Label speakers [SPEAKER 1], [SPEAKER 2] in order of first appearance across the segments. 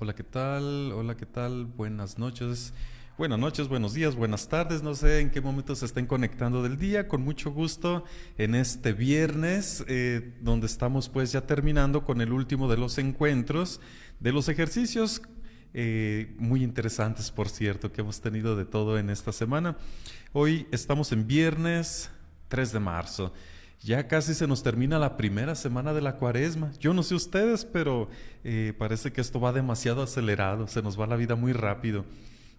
[SPEAKER 1] Hola, ¿qué tal? Hola, ¿qué tal? Buenas noches. Buenas noches, buenos días, buenas tardes. No sé en qué momento se estén conectando del día. Con mucho gusto en este viernes, donde estamos pues ya terminando con el último de los encuentros, de los ejercicios muy interesantes, por cierto, que hemos tenido de todo en esta semana. Hoy estamos en viernes 3 de marzo. Ya casi se nos termina la primera semana de la cuaresma. Yo no sé ustedes, pero parece que esto va demasiado acelerado, se nos va la vida muy rápido.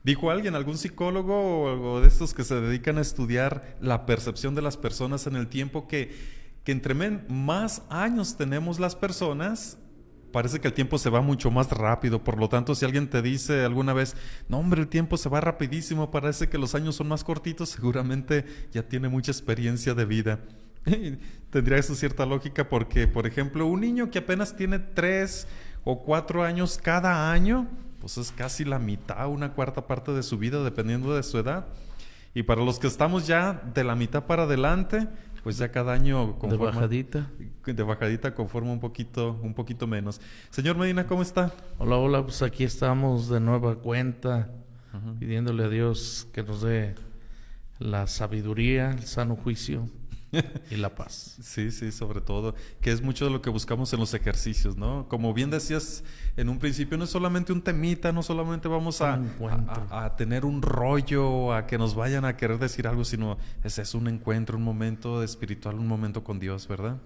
[SPEAKER 1] Dijo alguien, algún psicólogo o de estos que se dedican a estudiar la percepción de las personas en el tiempo, que entre más años tenemos las personas, parece que el tiempo se va mucho más rápido. Por lo tanto, si alguien te dice alguna vez, no hombre, el tiempo se va rapidísimo, parece que los años son más cortitos, seguramente ya tiene mucha experiencia de vida. Tendría eso cierta lógica porque, por ejemplo, un niño que apenas tiene 3 o 4 años cada año, pues es casi la mitad, una cuarta parte de su vida, dependiendo de su edad. Y para los que estamos ya de la mitad para adelante, pues ya cada año conforma, de bajadita conforma un poquito menos. Señor Medina, ¿cómo está?
[SPEAKER 2] Hola, pues aquí estamos de nueva cuenta, pidiéndole a Dios que nos dé la sabiduría, el sano juicio y la paz.
[SPEAKER 1] Sí, sobre todo, que es mucho de lo que buscamos en los ejercicios, ¿no? Como bien decías en un principio, no es solamente un temita, no solamente vamos a tener un rollo, a que nos vayan a querer decir algo, sino es un encuentro, un momento espiritual, un momento con Dios, ¿verdad?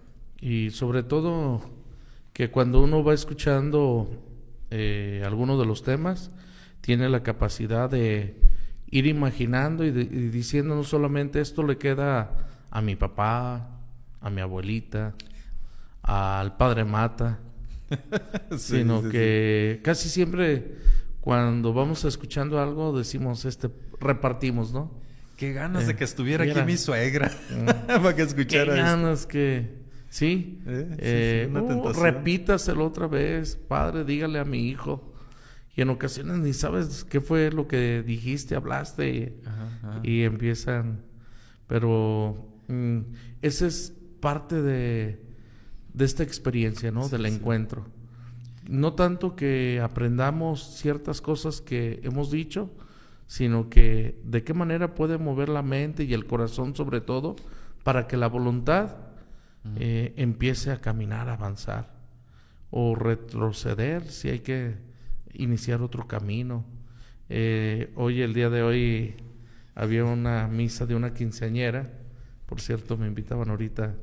[SPEAKER 2] Y sobre todo que cuando uno va escuchando alguno de los temas, tiene la capacidad de ir imaginando y diciendo, no solamente esto le queda a mi papá, a mi abuelita, al padre Mata, sino que casi siempre cuando vamos escuchando algo decimos, repartimos, ¿no?
[SPEAKER 1] Qué ganas de que estuviera aquí mi suegra para que escuchara
[SPEAKER 2] qué ganas que... Sí,
[SPEAKER 1] una tentación.
[SPEAKER 2] Repítaselo otra vez, padre, dígale a mi hijo. Y en ocasiones ni sabes qué fue lo que dijiste, hablaste, y empiezan... Pero esa es parte de esta experiencia, ¿no? Del encuentro. No tanto que aprendamos ciertas cosas que hemos dicho, sino que de qué manera puede mover la mente y el corazón, sobre todo, para que la voluntad empiece a caminar, a avanzar, o retroceder si hay que iniciar otro camino. Hoy, el día de hoy, había una misa de una quinceañera. Por cierto, me invitaban ahorita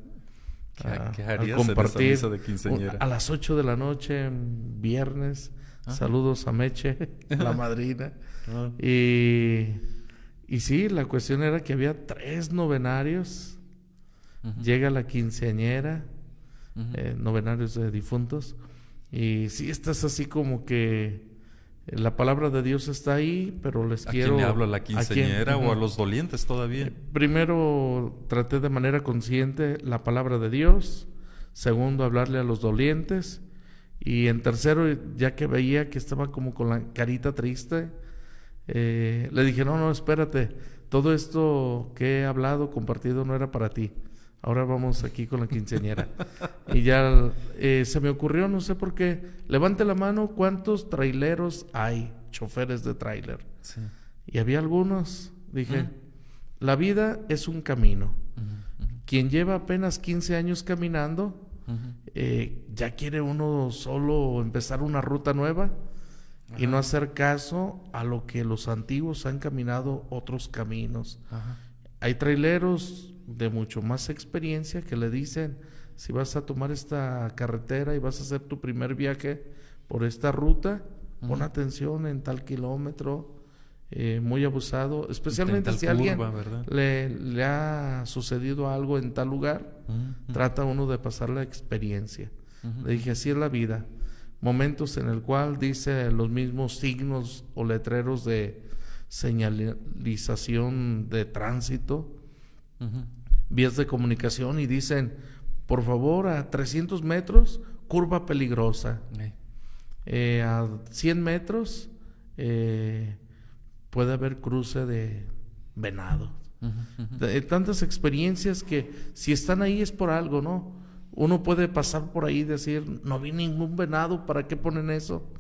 [SPEAKER 2] a compartir
[SPEAKER 1] en esa misa de quinceañera?
[SPEAKER 2] A las 8 de la noche, viernes. Saludos a Meche, la madrina. Y sí, la cuestión era que había 3 novenarios. Llega la quinceañera, novenarios de difuntos. Y sí, estás así como que la palabra de Dios está ahí, pero les quiero...
[SPEAKER 1] ¿A quién le hablo? ¿A la quinceañera o a los dolientes todavía?
[SPEAKER 2] Primero, traté de manera consciente la palabra de Dios. Segundo, hablarle a los dolientes. Y en tercero, ya que veía que estaba como con la carita triste, le dije, no, espérate. Todo esto que he hablado, compartido, no era para ti. Ahora vamos aquí con la quinceañera. Y ya se me ocurrió, no sé por qué, levante la mano, ¿cuántos traileros hay? Choferes de tráiler.
[SPEAKER 1] Sí.
[SPEAKER 2] Y había algunos. Dije, la vida es un camino. Quien lleva apenas 15 años caminando, ya quiere uno solo empezar una ruta nueva y no hacer caso a lo que los antiguos han caminado otros caminos. Hay traileros de mucho más experiencia que le dicen, si vas a tomar esta carretera y vas a hacer tu primer viaje por esta ruta, pon atención en tal kilómetro, muy abusado, especialmente si a alguien le ha sucedido algo en tal lugar, trata uno de pasar la experiencia. Le dije, así es la vida. Momentos en el cual dice los mismos signos o letreros de señalización de tránsito, vías de comunicación, y dicen, por favor, a 300 metros, curva peligrosa. A 100 metros puede haber cruce de venado. Tantas experiencias que si están ahí es por algo, ¿no? Uno puede pasar por ahí y decir, no vi ningún venado, ¿para qué ponen eso?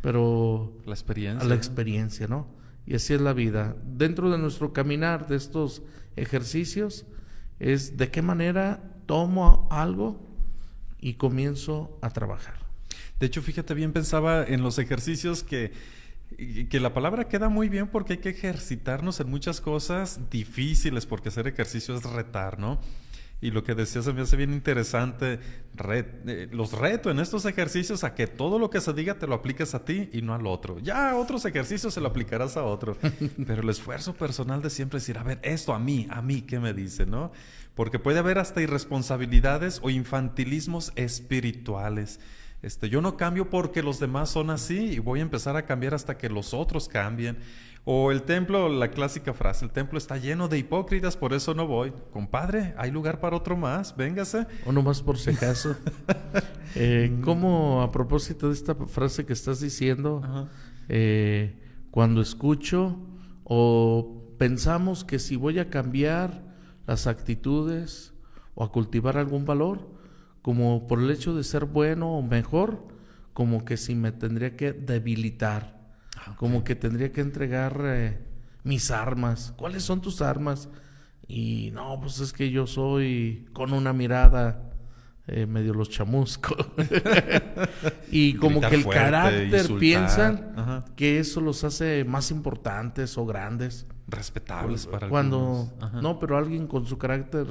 [SPEAKER 2] Pero
[SPEAKER 1] la experiencia.
[SPEAKER 2] A la experiencia, ¿no? Y así es la vida. Dentro de nuestro caminar de estos ejercicios es de qué manera tomo algo y comienzo a trabajar.
[SPEAKER 1] De hecho, fíjate bien, pensaba en los ejercicios que la palabra queda muy bien porque hay que ejercitarnos en muchas cosas difíciles, porque hacer ejercicio es retar, ¿no? Y lo que decías se me hace bien interesante. Los reto en estos ejercicios a que todo lo que se diga te lo apliques a ti y no al otro. Ya a otros ejercicios se lo aplicarás a otro. Pero el esfuerzo personal de siempre decir, a ver, esto a mí, ¿qué me dice, no? Porque puede haber hasta irresponsabilidades o infantilismos espirituales. Yo no cambio porque los demás son así y voy a empezar a cambiar hasta que los otros cambien. O el templo, la clásica frase, el templo está lleno de hipócritas, por eso no voy. Compadre, hay lugar para otro más, véngase.
[SPEAKER 2] Uno más por si acaso. ¿Cómo, a propósito de esta frase que estás diciendo, cuando escucho o pensamos que si voy a cambiar las actitudes o a cultivar algún valor, como por el hecho de ser bueno o mejor, como que si me tendría que debilitar. Como que tendría que entregar mis armas. ¿Cuáles son tus armas? Y no, pues es que yo soy con una mirada medio los chamuscos. Y como que el fuerte, carácter insultar. Piensan que eso los hace más importantes o grandes.
[SPEAKER 1] Respetables para
[SPEAKER 2] cuando no, pero alguien con su carácter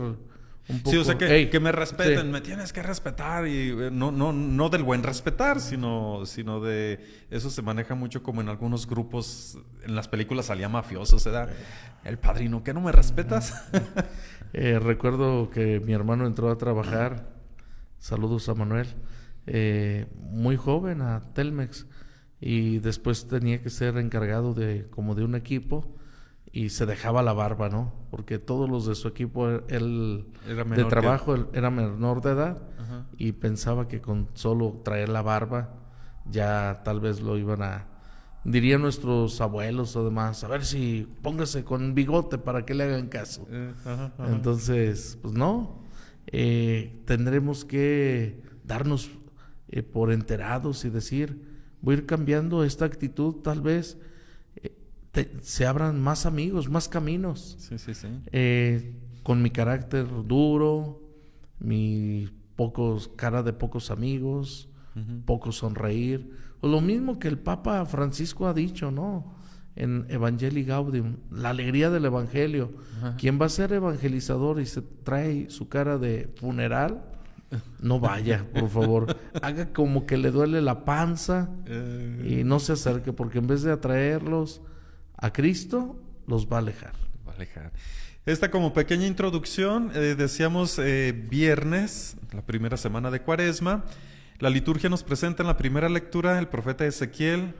[SPEAKER 2] un poco,
[SPEAKER 1] sí, o sea que me respeten, me tienes que respetar y no del buen respetar, sino de eso se maneja mucho como en algunos grupos, en las películas salía mafioso, se da el padrino, ¿qué no me respetas?
[SPEAKER 2] Recuerdo que mi hermano entró a trabajar, saludos a Manuel, muy joven a Telmex y después tenía que ser encargado de un equipo. Y se dejaba la barba, ¿no? Porque todos los de su equipo, él de trabajo, él era menor de edad y pensaba que con solo traer la barba ya tal vez lo iban a... Dirían nuestros abuelos o demás, a ver si póngase con bigote para que le hagan caso. Entonces, pues no, tendremos que darnos por enterados y decir, voy a ir cambiando esta actitud tal vez... se abran más amigos, más caminos.
[SPEAKER 1] Sí.
[SPEAKER 2] Con mi carácter duro, mi cara de pocos amigos, poco sonreír. O lo mismo que el Papa Francisco ha dicho, ¿no? En Evangelii Gaudium, la alegría del Evangelio. Quien va a ser evangelizador y se trae su cara de funeral, no vaya, por favor. Haga como que le duele la panza y no se acerque, porque en vez de atraerlos a Cristo, los va a alejar.
[SPEAKER 1] Esta como pequeña introducción, decíamos viernes, la primera semana de Cuaresma. La liturgia nos presenta en la primera lectura el profeta Ezequiel,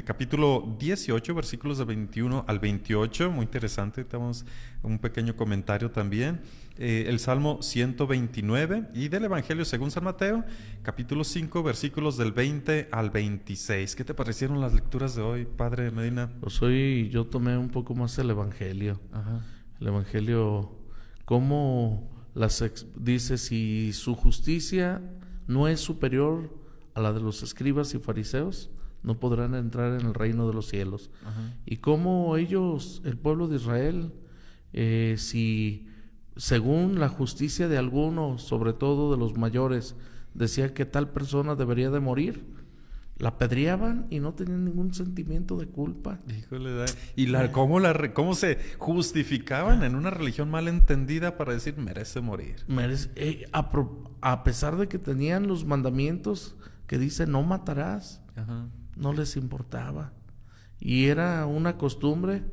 [SPEAKER 1] capítulo 18, versículos de 21 al 28. Muy interesante, tenemos un pequeño comentario también. El Salmo 129 y del Evangelio según San Mateo, capítulo 5, versículos del 20 al 26. ¿Qué te parecieron las lecturas de hoy, Padre Medina?
[SPEAKER 2] Pues hoy yo tomé un poco más el Evangelio. El Evangelio, cómo dice, si su justicia no es superior a la de los escribas y fariseos, no podrán entrar en el reino de los cielos. Y cómo ellos, el pueblo de Israel, si según la justicia de algunos, sobre todo de los mayores, decía que tal persona debería de morir, la apedreaban y no tenían ningún sentimiento de culpa.
[SPEAKER 1] Híjole, y cómo se justificaban en una religión mal entendida para decir merece morir.
[SPEAKER 2] A pesar de que tenían los mandamientos que dicen no matarás, no les importaba. Y era una costumbre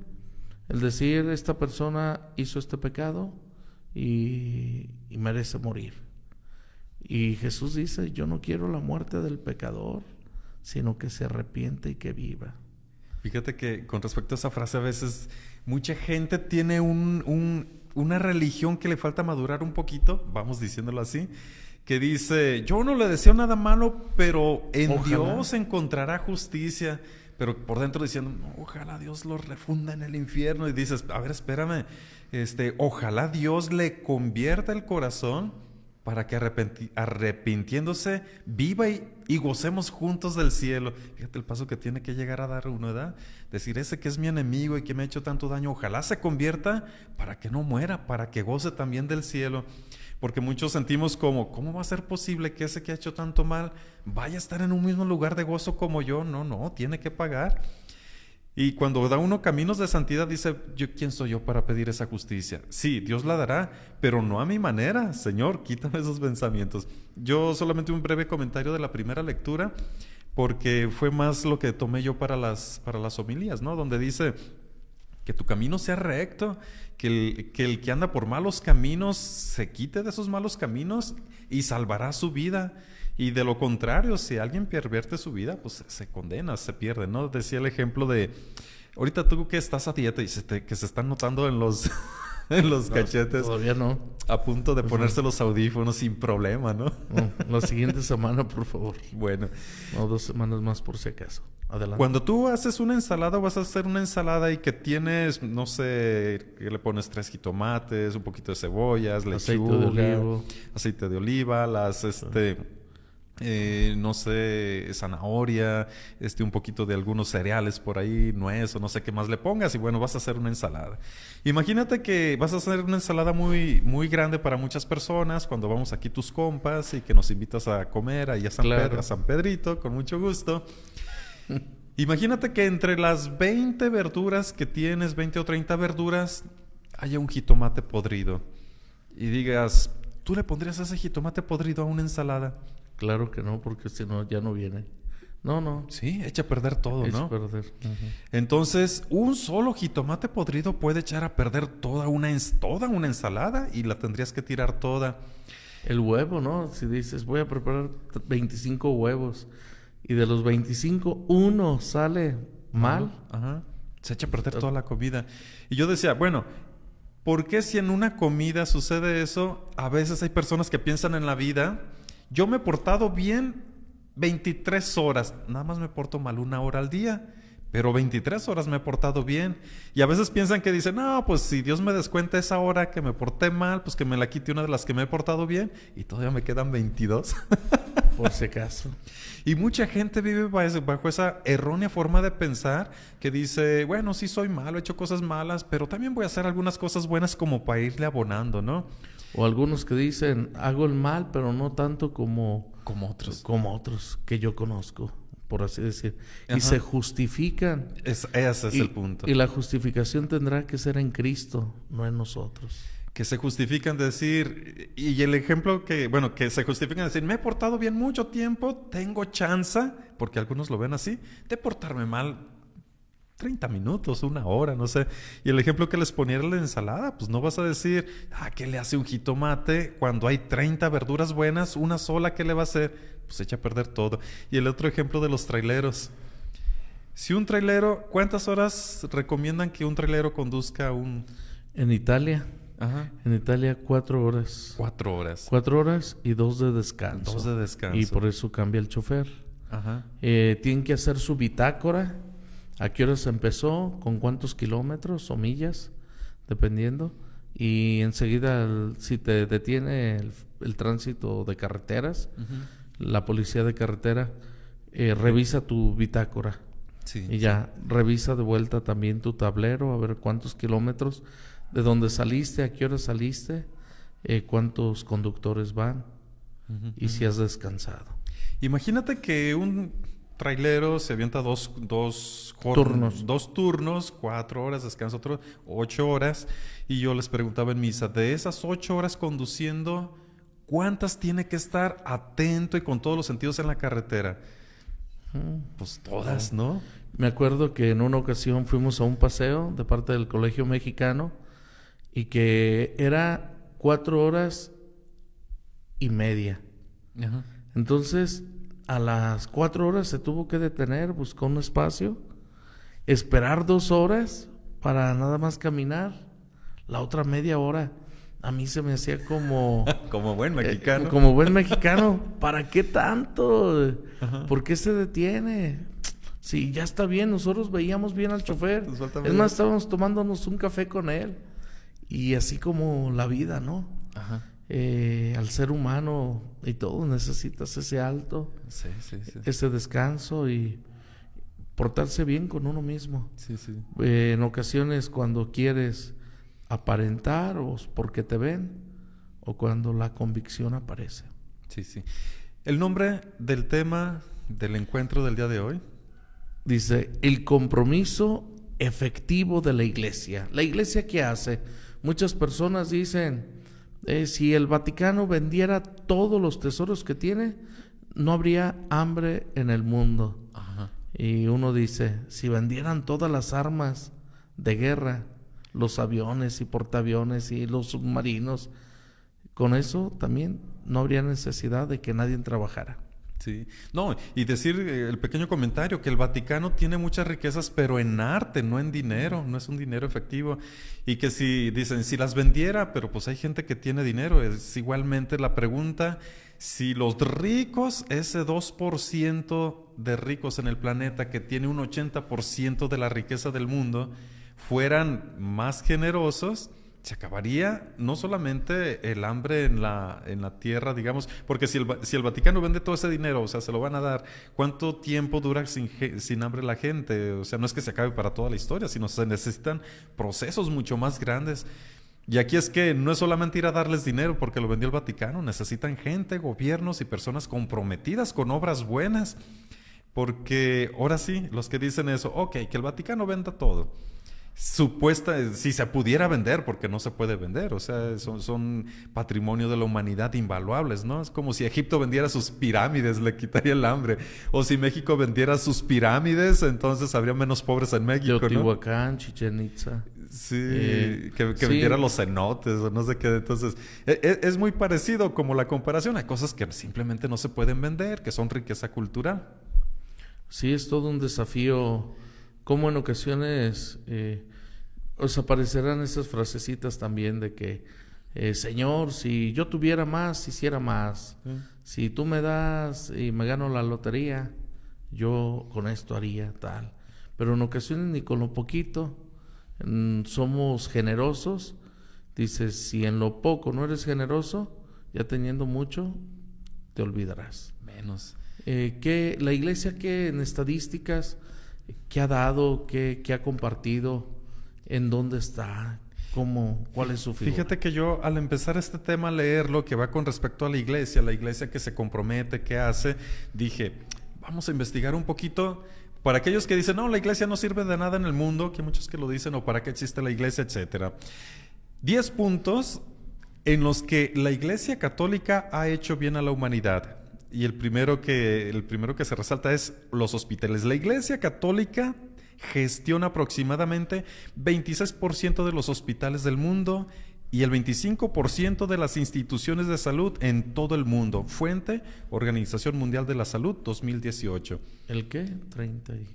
[SPEAKER 2] el decir esta persona hizo este pecado y merece morir. Y Jesús dice, yo no quiero la muerte del pecador, sino que se arrepiente y que viva.
[SPEAKER 1] Fíjate que con respecto a esa frase, a veces mucha gente tiene una religión que le falta madurar un poquito, vamos diciéndolo así, que dice, yo no le deseo nada malo, pero en Dios encontrará justicia. Pero por dentro diciendo, no, ojalá Dios lo refunda en el infierno. Y dices, a ver, espérame, ojalá Dios le convierta el corazón para que arrepintiéndose viva y gocemos juntos del cielo. Fíjate el paso que tiene que llegar a dar uno, ¿verdad? Decir, ese que es mi enemigo y que me ha hecho tanto daño, ojalá se convierta para que no muera, para que goce también del cielo. Porque muchos sentimos como, ¿cómo va a ser posible que ese que ha hecho tanto mal vaya a estar en un mismo lugar de gozo como yo? No, tiene que pagar. Y cuando da uno caminos de santidad, dice, ¿quién soy yo para pedir esa justicia? Sí, Dios la dará, pero no a mi manera. Señor, quítame esos pensamientos. Yo solamente un breve comentario de la primera lectura, porque fue más lo que tomé yo para las homilías, ¿no? Donde dice que tu camino sea recto, que el que anda por malos caminos se quite de esos malos caminos y salvará su vida. Y de lo contrario, si alguien pervierte su vida, pues se condena, se pierde, ¿no? Decía el ejemplo de, ahorita tú que estás a dieta y que se están notando en los, en los cachetes.
[SPEAKER 2] Todavía no.
[SPEAKER 1] A punto de ponerse los audífonos sin problema, ¿no?
[SPEAKER 2] La siguiente semana, por favor.
[SPEAKER 1] Bueno.
[SPEAKER 2] O 2 semanas más por si acaso. Adelante.
[SPEAKER 1] Cuando tú haces una ensalada, vas a hacer una ensalada y que tienes, no sé, que le pones 3 jitomates, un poquito de cebollas, lechuga, aceite de oliva, no sé, zanahoria, un poquito de algunos cereales por ahí, nuez o no sé qué más le pongas y bueno, vas a hacer una ensalada. Imagínate que vas a hacer una ensalada muy, muy grande para muchas personas cuando vamos aquí tus compas y que nos invitas a comer ahí a San Pedrito, con mucho gusto. Imagínate que entre las 20 verduras que tienes, 20 o 30 verduras, haya un jitomate podrido y digas, ¿tú le pondrías ese jitomate podrido a una ensalada?
[SPEAKER 2] Claro que no, porque si no, ya no viene. No.
[SPEAKER 1] Sí, echa a perder todo, ¿no?
[SPEAKER 2] Echa a perder. Uh-huh.
[SPEAKER 1] Entonces, un solo jitomate podrido puede echar a perder toda una ensalada y la tendrías que tirar toda.
[SPEAKER 2] El huevo, ¿no? Si dices, voy a preparar 25 huevos y de los 25, uno sale mal.
[SPEAKER 1] Ajá. Se echa a perder toda la comida. Y yo decía, bueno, ¿por qué si en una comida sucede eso? A veces hay personas que piensan en la vida... Yo me he portado bien 23 horas. Nada más me porto mal 1 hora al día. Pero 23 horas me he portado bien. Y a veces piensan que dicen, no, pues si Dios me descuenta esa hora que me porté mal, pues que me la quite una de las que me he portado bien. Y todavía me quedan 22.
[SPEAKER 2] Por si acaso.
[SPEAKER 1] Y mucha gente vive bajo esa errónea forma de pensar que dice, bueno, sí soy malo, he hecho cosas malas, pero también voy a hacer algunas cosas buenas como para irle abonando, ¿no?
[SPEAKER 2] O algunos que dicen, hago el mal, pero no tanto como otros que yo conozco, por así decir. Ajá. Y se justifican.
[SPEAKER 1] Ese es el punto.
[SPEAKER 2] Y la justificación tendrá que ser en Cristo, no en nosotros.
[SPEAKER 1] Que se justifican decir, y el ejemplo que se justifican decir, me he portado bien mucho tiempo, tengo chance, porque algunos lo ven así, de portarme mal 30 minutos, 1 hora, no sé. Y el ejemplo que les ponía era la ensalada, pues no vas a decir, ¿qué le hace un jitomate cuando hay 30 verduras buenas? Una sola, ¿qué le va a hacer? Pues echa a perder todo. Y el otro ejemplo de los traileros. Si un trailero, ¿cuántas horas recomiendan que un trailero conduzca
[SPEAKER 2] En Italia.
[SPEAKER 1] Ajá.
[SPEAKER 2] En Italia 4 horas.
[SPEAKER 1] 4 horas.
[SPEAKER 2] 4 horas y 2 de descanso.
[SPEAKER 1] 2 de descanso.
[SPEAKER 2] Y por eso cambia el chofer.
[SPEAKER 1] Ajá.
[SPEAKER 2] Tienen que hacer su bitácora. ¿A qué horas empezó? ¿Con cuántos kilómetros o millas? Dependiendo. Y enseguida, si te detiene el tránsito de carreteras, la policía de carretera revisa tu bitácora.
[SPEAKER 1] Sí,
[SPEAKER 2] y ya revisa de vuelta también tu tablero, a ver cuántos kilómetros, de dónde saliste, a qué hora saliste, cuántos conductores van y si has descansado.
[SPEAKER 1] Imagínate que un trailero se avienta dos turnos, 4 horas, descansa otro, 8 horas. Y yo les preguntaba en misa, de esas 8 horas conduciendo, ¿cuántas tiene que estar atento y con todos los sentidos en la carretera? Pues todas, ¿no?
[SPEAKER 2] Me acuerdo que en una ocasión fuimos a un paseo de parte del Colegio Mexicano y que era 4 horas y media.
[SPEAKER 1] Ajá.
[SPEAKER 2] Entonces, a las 4 horas se tuvo que detener, buscó un espacio, esperar 2 horas para nada más caminar. La otra media hora a mí se me hacía como...
[SPEAKER 1] como buen mexicano.
[SPEAKER 2] Como buen mexicano. ¿Para qué tanto? Ajá. ¿Por qué se detiene? Sí, ya está bien. Nosotros veíamos bien al chofer. Es más, estábamos tomándonos un café con él. Y así como la vida, ¿no?
[SPEAKER 1] Ajá.
[SPEAKER 2] al ser humano y todo, necesitas ese alto,
[SPEAKER 1] Sí.
[SPEAKER 2] ese descanso y portarse bien con uno mismo.
[SPEAKER 1] Sí.
[SPEAKER 2] En ocasiones cuando quieres aparentar o porque te ven o cuando la convicción aparece.
[SPEAKER 1] Sí. El nombre del tema del encuentro del día de hoy.
[SPEAKER 2] Dice, el compromiso efectivo de la iglesia. ¿La iglesia qué hace? Muchas personas dicen, si el Vaticano vendiera todos los tesoros que tiene, no habría hambre en el mundo.
[SPEAKER 1] Ajá.
[SPEAKER 2] Y uno dice, si vendieran todas las armas de guerra, los aviones y portaaviones y los submarinos, con eso también no habría necesidad de que nadie trabajara.
[SPEAKER 1] Sí, no, y decir el pequeño comentario que el Vaticano tiene muchas riquezas, pero en arte, no en dinero, no es un dinero efectivo. Y que si dicen, si las vendiera, pero pues hay gente que tiene dinero, es igualmente la pregunta, si los ricos, ese 2% de ricos en el planeta que tiene un 80% de la riqueza del mundo, fueran más generosos, se acabaría no solamente el hambre en la tierra, digamos, porque si el Vaticano vende todo ese dinero, o sea, se lo van a dar, ¿cuánto tiempo dura sin hambre la gente? O sea, no es que se acabe para toda la historia, sino se necesitan procesos mucho más grandes. Y aquí es que no es solamente ir a darles dinero porque lo vendió el Vaticano, necesitan gente, gobiernos y personas comprometidas con obras buenas, porque ahora sí, los que dicen eso, ok, que el Vaticano venda todo. Si se pudiera vender, porque no se puede vender, o sea, son patrimonio de la humanidad invaluables, ¿no? Es como si Egipto vendiera sus pirámides, le quitaría el hambre, o si México vendiera sus pirámides, entonces habría menos pobres en México,
[SPEAKER 2] Teotihuacán,
[SPEAKER 1] ¿no?
[SPEAKER 2] Chichén Itzá.
[SPEAKER 1] Sí, que
[SPEAKER 2] sí.
[SPEAKER 1] vendiera los cenotes o no sé qué, entonces es muy parecido como la comparación, hay cosas que simplemente no se pueden vender, que son riqueza cultural.
[SPEAKER 2] Sí, es todo un desafío. Como en ocasiones os aparecerán esas frasecitas también de que, Señor, si yo tuviera más, hiciera más. Si tú me das y me gano la lotería, yo con esto haría tal. Pero en ocasiones ni con lo poquito somos generosos. Dices, si en lo poco no eres generoso, ya teniendo mucho, te olvidarás.
[SPEAKER 1] Menos.
[SPEAKER 2] Que la iglesia, que en estadísticas, ¿qué ha dado? ¿Qué ha compartido? ¿En dónde está? ¿Cuál es su figura?
[SPEAKER 1] Fíjate que yo al empezar este tema a leerlo, que va con respecto a la iglesia que se compromete, qué hace, dije, vamos a investigar un poquito. Para aquellos que dicen, no, la iglesia no sirve de nada en el mundo, que hay muchos que lo dicen, o para qué existe la iglesia, etcétera. 10 puntos en los que la iglesia católica ha hecho bien a la humanidad. Y el primero que se resalta es los hospitales. La Iglesia Católica gestiona aproximadamente 26% de los hospitales del mundo y el 25% de las instituciones de salud en todo el mundo. Fuente, Organización Mundial de la Salud, 2018.
[SPEAKER 2] ¿El qué? 30 y...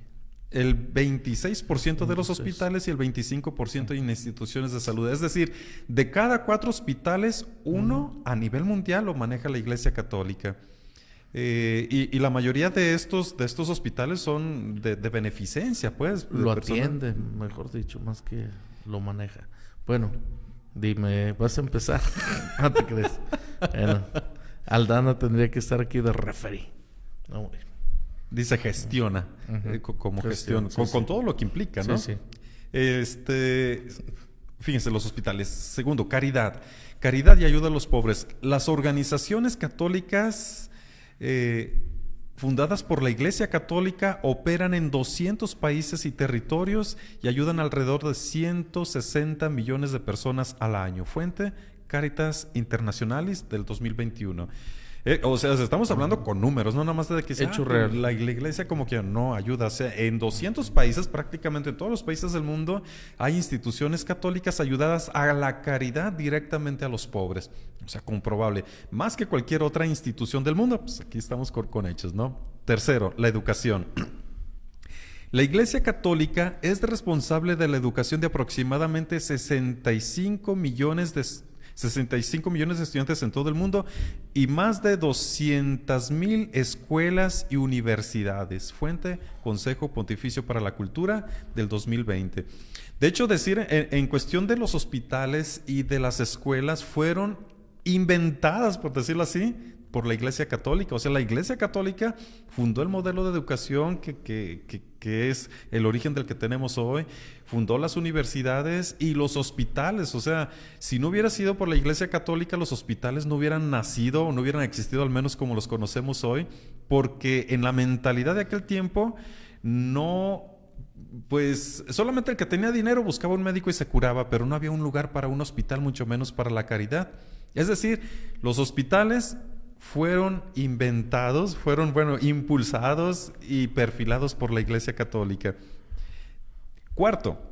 [SPEAKER 1] El 26% de los hospitales y el 25% en instituciones de salud. Es decir, de cada 4 hospitales, uno a nivel mundial lo maneja la Iglesia Católica. Y la mayoría de estos hospitales son de beneficencia, pues.
[SPEAKER 2] Lo atiende, mejor dicho, más que lo maneja. Bueno, dime, ¿vas a empezar? No te crees. Bueno, Aldana tendría que estar aquí de referee. No,
[SPEAKER 1] dice gestiona, como gestión, sí, con todo lo que implica, ¿no?
[SPEAKER 2] Sí.
[SPEAKER 1] Fíjense, los hospitales. Segundo, caridad. Caridad y ayuda a los pobres. Las organizaciones católicas fundadas por la Iglesia Católica operan en 200 países y territorios y ayudan alrededor de 160 millones de personas al año. Fuente, Caritas Internationalis del 2021. O sea, estamos hablando con números, no nada más de que
[SPEAKER 2] hecho real.
[SPEAKER 1] La iglesia como que no ayuda. O sea, en 200 países, prácticamente en todos los países del mundo, hay instituciones católicas ayudadas a la caridad directamente a los pobres. O sea, comprobable. Más que cualquier otra institución del mundo, pues aquí estamos con hechos, ¿no? Tercero, la educación. La Iglesia Católica es responsable de la educación de aproximadamente 65 millones de estudiantes en todo el mundo y más de 200,000 escuelas y universidades. Fuente, Consejo Pontificio para la Cultura del 2020. De hecho, decir en cuestión de los hospitales y de las escuelas fueron inventadas, por decirlo así, por la Iglesia Católica. O sea, la Iglesia Católica fundó el modelo de educación que es el origen del que tenemos hoy, fundó las universidades y los hospitales. O sea, si no hubiera sido por la Iglesia Católica, los hospitales no hubieran nacido o no hubieran existido al menos como los conocemos hoy, porque en la mentalidad de aquel tiempo no... Pues solamente el que tenía dinero buscaba un médico y se curaba, pero no había un lugar para un hospital, mucho menos para la caridad. Es decir, los hospitales fueron inventados, impulsados y perfilados por la Iglesia Católica. Cuarto,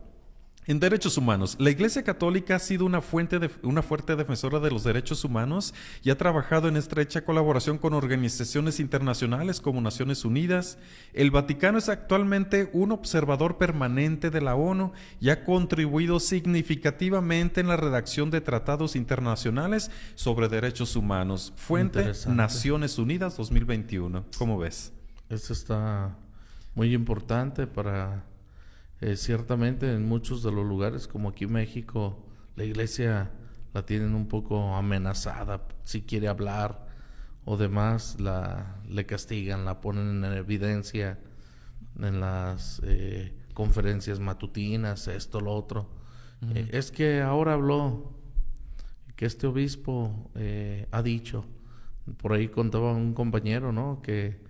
[SPEAKER 1] en derechos humanos, la Iglesia Católica ha sido una fuerte defensora de los derechos humanos y ha trabajado en estrecha colaboración con organizaciones internacionales como Naciones Unidas. El Vaticano es actualmente un observador permanente de la ONU y ha contribuido significativamente en la redacción de tratados internacionales sobre derechos humanos. Fuente Naciones Unidas 2021. ¿Cómo ves?
[SPEAKER 2] Esto está muy importante para... ciertamente en muchos de los lugares, como aquí en México, la iglesia la tienen un poco amenazada. Si quiere hablar o demás, le castigan, la ponen en evidencia en las conferencias matutinas, esto, lo otro. Es que ahora habló, que este obispo ha dicho, por ahí contaba un compañero, ¿no? Que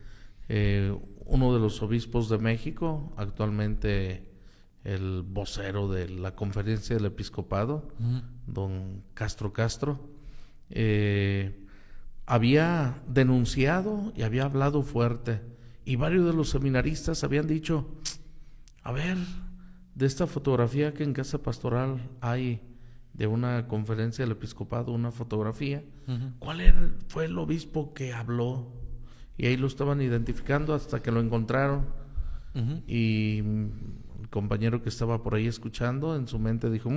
[SPEAKER 2] uno de los obispos de México, actualmente el vocero de la conferencia del episcopado, don Castro, había denunciado y había hablado fuerte, y varios de los seminaristas habían dicho: a ver, de esta fotografía que en Casa Pastoral hay de una conferencia del episcopado, una fotografía, ¿cuál fue el obispo que habló? Y ahí lo estaban identificando hasta que lo encontraron. Y el compañero que estaba por ahí escuchando, en su mente dijo: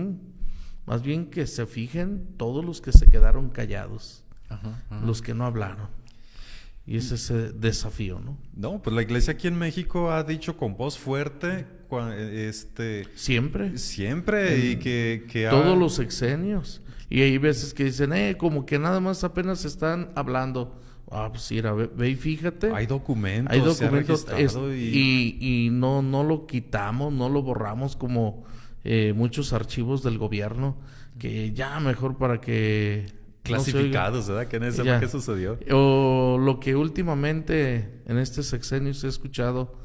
[SPEAKER 2] más bien que se fijen todos los que se quedaron callados, los que no hablaron. Y ese es ese desafío, ¿no?
[SPEAKER 1] No, pues la iglesia aquí en México ha dicho con voz fuerte,
[SPEAKER 2] siempre,
[SPEAKER 1] y que
[SPEAKER 2] todos los sexenios. Y hay veces que dicen, como que nada más apenas están hablando. Pues mira, ve y fíjate.
[SPEAKER 1] Hay documentos, se ha registrado
[SPEAKER 2] y no lo quitamos, no lo borramos como muchos archivos del gobierno, que ya mejor para que
[SPEAKER 1] clasificados, ¿verdad? Que no sepa qué sucedió.
[SPEAKER 2] O lo que últimamente en este sexenio se ha escuchado,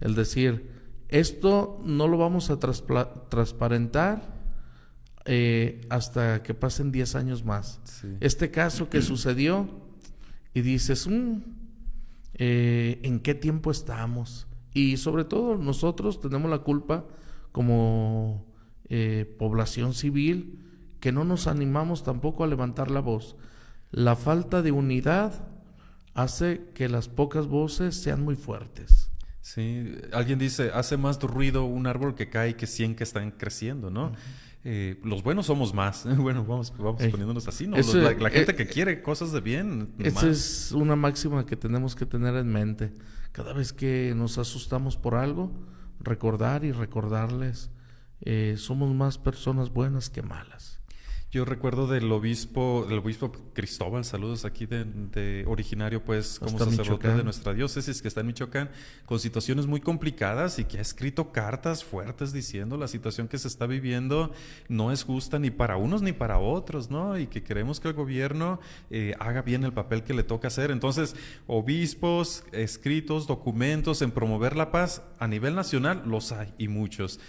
[SPEAKER 2] el decir: esto no lo vamos a transparentar hasta que pasen 10 años más. Sí. Este caso que sucedió, y dices, ¿en qué tiempo estamos? Y sobre todo nosotros tenemos la culpa como población civil, que no nos animamos tampoco a levantar la voz. La falta de unidad hace que las pocas voces sean muy fuertes.
[SPEAKER 1] Sí, alguien dice, hace más ruido un árbol que cae que 100 que están creciendo, ¿no? Los buenos somos más. Bueno, vamos poniéndonos así, ¿no? La gente que quiere cosas de bien.
[SPEAKER 2] Esa es una máxima que tenemos que tener en mente. Cada vez que nos asustamos por algo, recordar y recordarles, somos más personas buenas que malas.
[SPEAKER 1] Yo recuerdo del obispo Cristóbal, saludos aquí originario pues como sacerdote de nuestra diócesis, que está en Michoacán, con situaciones muy complicadas, y que ha escrito cartas fuertes diciendo la situación que se está viviendo no es justa ni para unos ni para otros, ¿no? Y que queremos que el gobierno haga bien el papel que le toca hacer. Entonces, obispos, escritos, documentos en promover la paz a nivel nacional los hay, y muchos.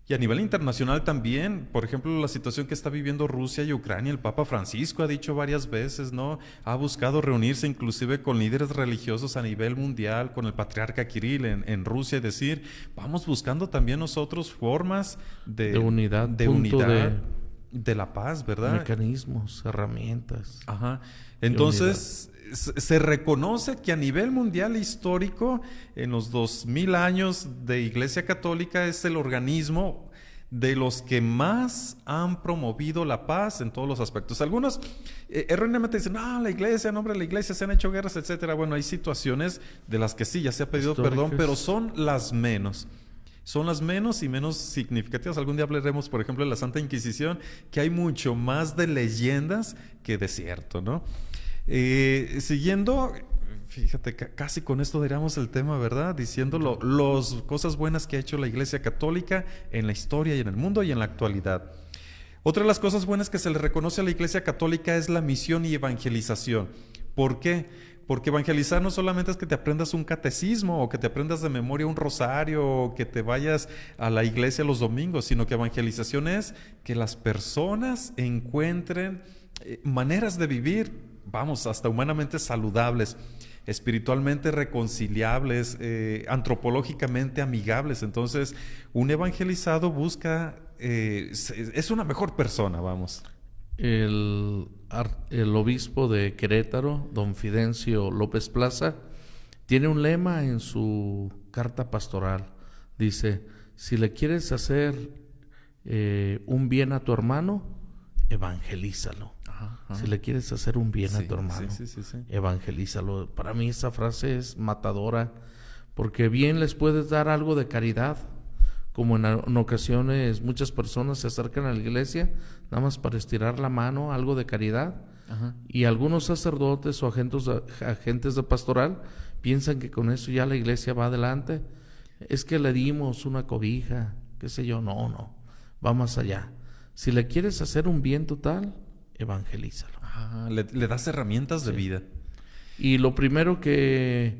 [SPEAKER 1] Y a nivel internacional también, por ejemplo, la situación que está viviendo Rusia y Ucrania, el Papa Francisco ha dicho varias veces, ¿no? Ha buscado reunirse inclusive con líderes religiosos a nivel mundial, con el patriarca Kirill en Rusia, y decir, vamos buscando también nosotros formas de unidad, de la paz, ¿verdad?
[SPEAKER 2] Mecanismos, herramientas.
[SPEAKER 1] Entonces, se reconoce que a nivel mundial histórico, en los 2000 años de Iglesia Católica, es el organismo de los que más han promovido la paz en todos los aspectos. Algunos erróneamente dicen, la iglesia, en nombre de la iglesia se han hecho guerras, etcétera. Bueno, hay situaciones de las que sí ya se ha pedido perdón, pero son las menos. Son las menos y menos significativas. Algún día hablaremos, por ejemplo, de la Santa Inquisición, que hay mucho más de leyendas que de cierto, ¿no? Siguiendo, fíjate, casi con esto diríamos el tema, ¿verdad? Diciendo las cosas buenas que ha hecho la Iglesia Católica en la historia y en el mundo y en la actualidad. Otra de las cosas buenas que se le reconoce a la Iglesia Católica es la misión y evangelización. ¿Por qué? Porque evangelizar no solamente es que te aprendas un catecismo o que te aprendas de memoria un rosario o que te vayas a la iglesia los domingos, sino que evangelización es que las personas encuentren maneras de vivir, vamos, hasta humanamente saludables, espiritualmente reconciliables, antropológicamente amigables. Entonces, un evangelizado busca, es una mejor persona, vamos.
[SPEAKER 2] El obispo de Querétaro, don Fidencio López Plaza, tiene un lema en su carta pastoral. Dice: si le quieres hacer un bien a tu hermano, evangelízalo. Si le quieres hacer un bien a tu hermano, evangelízalo. Para mí esa frase es matadora, porque bien les puedes dar algo de caridad, como en ocasiones muchas personas se acercan a la iglesia nada más para estirar la mano, algo de caridad. Y algunos sacerdotes o agentes de pastoral piensan que con eso ya la iglesia va adelante. Es que le dimos una cobija, qué sé yo. No, va más allá. Si le quieres hacer un bien total, evangelízalo.
[SPEAKER 1] Le das herramientas de vida.
[SPEAKER 2] Y lo primero que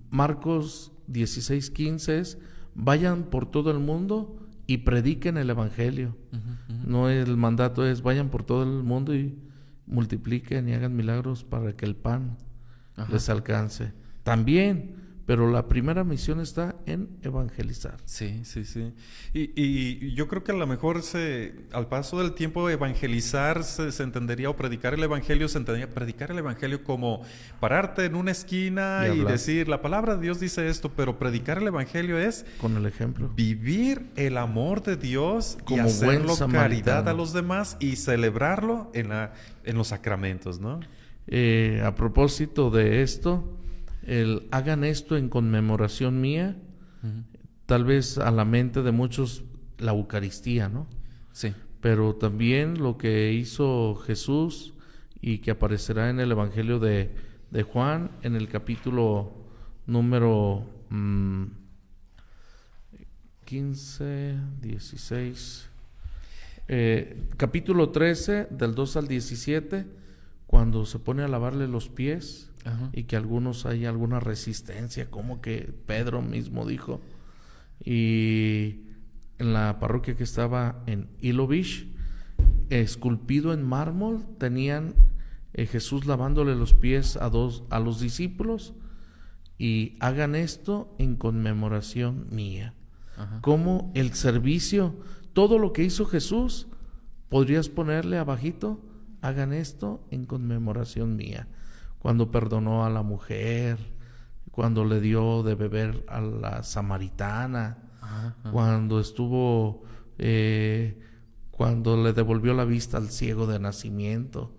[SPEAKER 2] Marcos 16:15 es: vayan por todo el mundo y prediquen el evangelio. No, el mandato es: vayan por todo el mundo y multipliquen y hagan milagros para que el pan les alcance. También, pero la primera misión está en evangelizar.
[SPEAKER 1] Sí. Y yo creo que a lo mejor al paso del tiempo evangelizar se entendería, o predicar el evangelio se entendería, predicar el evangelio como pararte en una esquina y decir la palabra de Dios dice esto, pero predicar el evangelio es con el ejemplo, vivir el amor de Dios como y hacerlo caridad a los demás y celebrarlo en los sacramentos, ¿no?
[SPEAKER 2] A propósito de esto, hagan esto en conmemoración mía, tal vez a la mente de muchos la Eucaristía, ¿no?
[SPEAKER 1] Sí.
[SPEAKER 2] Pero también lo que hizo Jesús y que aparecerá en el Evangelio de Juan, en el capítulo número 15, 16, capítulo 13, del 2 al 17, cuando se pone a lavarle los pies. Y que hay alguna resistencia, como que Pedro mismo dijo. Y en la parroquia que estaba en Ilovich, esculpido en mármol, tenían Jesús lavándole los pies a los discípulos, y hagan esto en conmemoración mía. Como el servicio, todo lo que hizo Jesús, podrías ponerle abajito: hagan esto en conmemoración mía. Cuando perdonó a la mujer, cuando le dio de beber a la samaritana, cuando estuvo, cuando le devolvió la vista al ciego de nacimiento,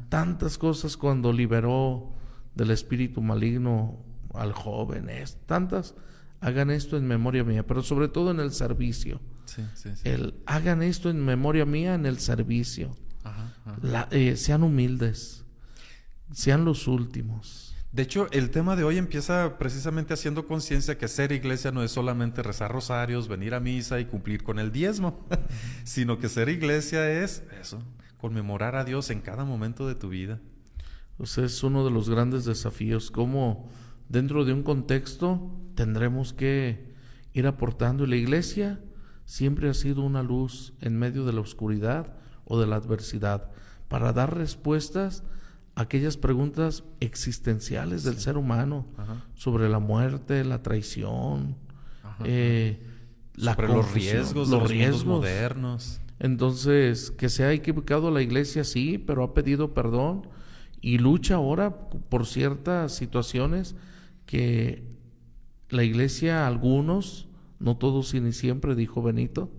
[SPEAKER 2] tantas cosas, cuando liberó del espíritu maligno al joven, tantas. Hagan esto en memoria mía, pero sobre todo en el servicio. Hagan esto en memoria mía en el servicio. Sean humildes. Sean los últimos.
[SPEAKER 1] De hecho, el tema de hoy empieza precisamente haciendo conciencia que ser iglesia no es solamente rezar rosarios, venir a misa y cumplir con el diezmo, sino que ser iglesia es eso, conmemorar a Dios en cada momento de tu vida.
[SPEAKER 2] Pues es uno de los grandes desafíos, cómo dentro de un contexto tendremos que ir aportando. Y la iglesia siempre ha sido una luz en medio de la oscuridad o de la adversidad, para dar respuestas aquellas preguntas existenciales del ser humano, sobre la muerte, la traición,
[SPEAKER 1] sobre los riesgos de los mundos modernos.
[SPEAKER 2] Entonces, que se ha equivocado la iglesia, sí, pero ha pedido perdón y lucha ahora por ciertas situaciones que la iglesia, algunos, no todos y ni siempre, dijo Benito,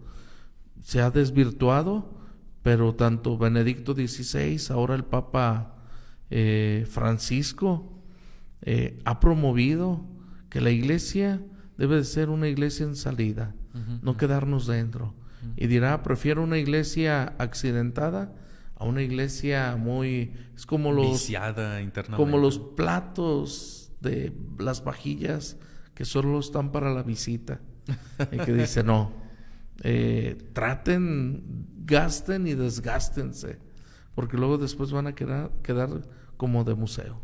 [SPEAKER 2] se ha desvirtuado, pero tanto Benedicto XVI, ahora el Papa Francisco, ha promovido que la iglesia debe de ser una iglesia en salida, no quedarnos dentro. Y dirá, prefiero una iglesia accidentada a una iglesia muy... Es como
[SPEAKER 1] viciada internamente.
[SPEAKER 2] Como los platos de las vajillas que solo están para la visita. Y que dice, no, traten, gasten y desgástense, porque luego después van a quedar como de museo.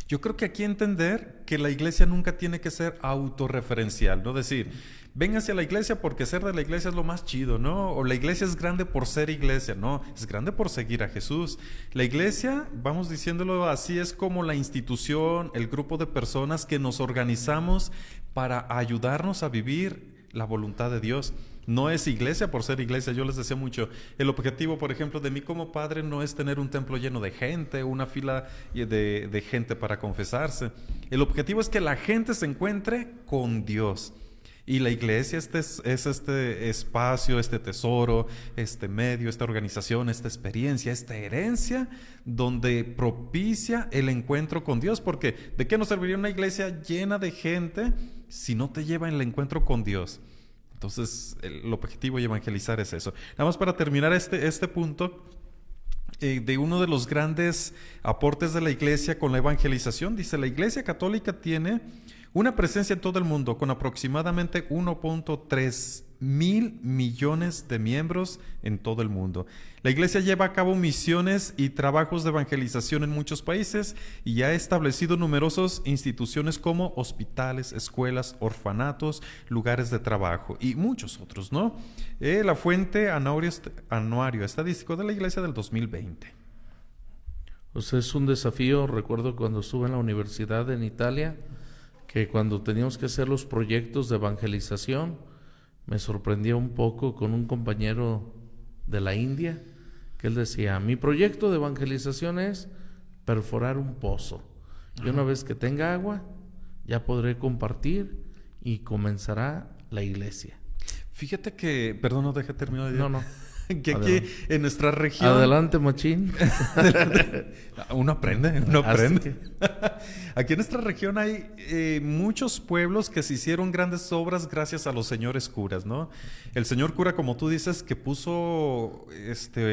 [SPEAKER 1] Yo creo que aquí entender que la iglesia nunca tiene que ser autorreferencial, no decir, véngase a la iglesia porque ser de la iglesia es lo más chido, ¿no? O la iglesia es grande por ser iglesia, no, es grande por seguir a Jesús. La iglesia, vamos diciéndolo así, es como la institución, el grupo de personas que nos organizamos para ayudarnos a vivir la voluntad de Dios. No es iglesia por ser iglesia. Yo les decía mucho, el objetivo, por ejemplo, de mí como padre no es tener un templo lleno de gente, una fila de gente para confesarse. El objetivo es que la gente se encuentre con Dios. Y la iglesia es este espacio, este tesoro, este medio, esta organización, esta experiencia, esta herencia donde propicia el encuentro con Dios. Porque ¿de qué nos serviría una iglesia llena de gente si no te lleva en el encuentro con Dios? Entonces, el objetivo de evangelizar es eso. Nada más para terminar este punto, de uno de los grandes aportes de la iglesia con la evangelización, dice, la iglesia católica tiene una presencia en todo el mundo con aproximadamente 1.3 mil millones de miembros en todo el mundo. La iglesia lleva a cabo misiones y trabajos de evangelización en muchos países y ha establecido numerosas instituciones como hospitales, escuelas, orfanatos, lugares de trabajo y muchos otros, ¿no? La fuente anuario estadístico de la iglesia del 2020.
[SPEAKER 2] Pues es un desafío. Recuerdo cuando estuve en la universidad en Italia, que cuando teníamos que hacer los proyectos de evangelización, me sorprendía un poco con un compañero de la India, que él decía, mi proyecto de evangelización es perforar un pozo. Y una vez que tenga agua, ya podré compartir y comenzará la iglesia.
[SPEAKER 1] Fíjate que, perdón, no dejé terminar de...
[SPEAKER 2] No.
[SPEAKER 1] Que aquí en nuestra región...
[SPEAKER 2] Adelante, machín.
[SPEAKER 1] Uno aprende. Aquí en nuestra región hay muchos pueblos que se hicieron grandes obras gracias a los señores curas, ¿no? El señor cura, como tú dices, que puso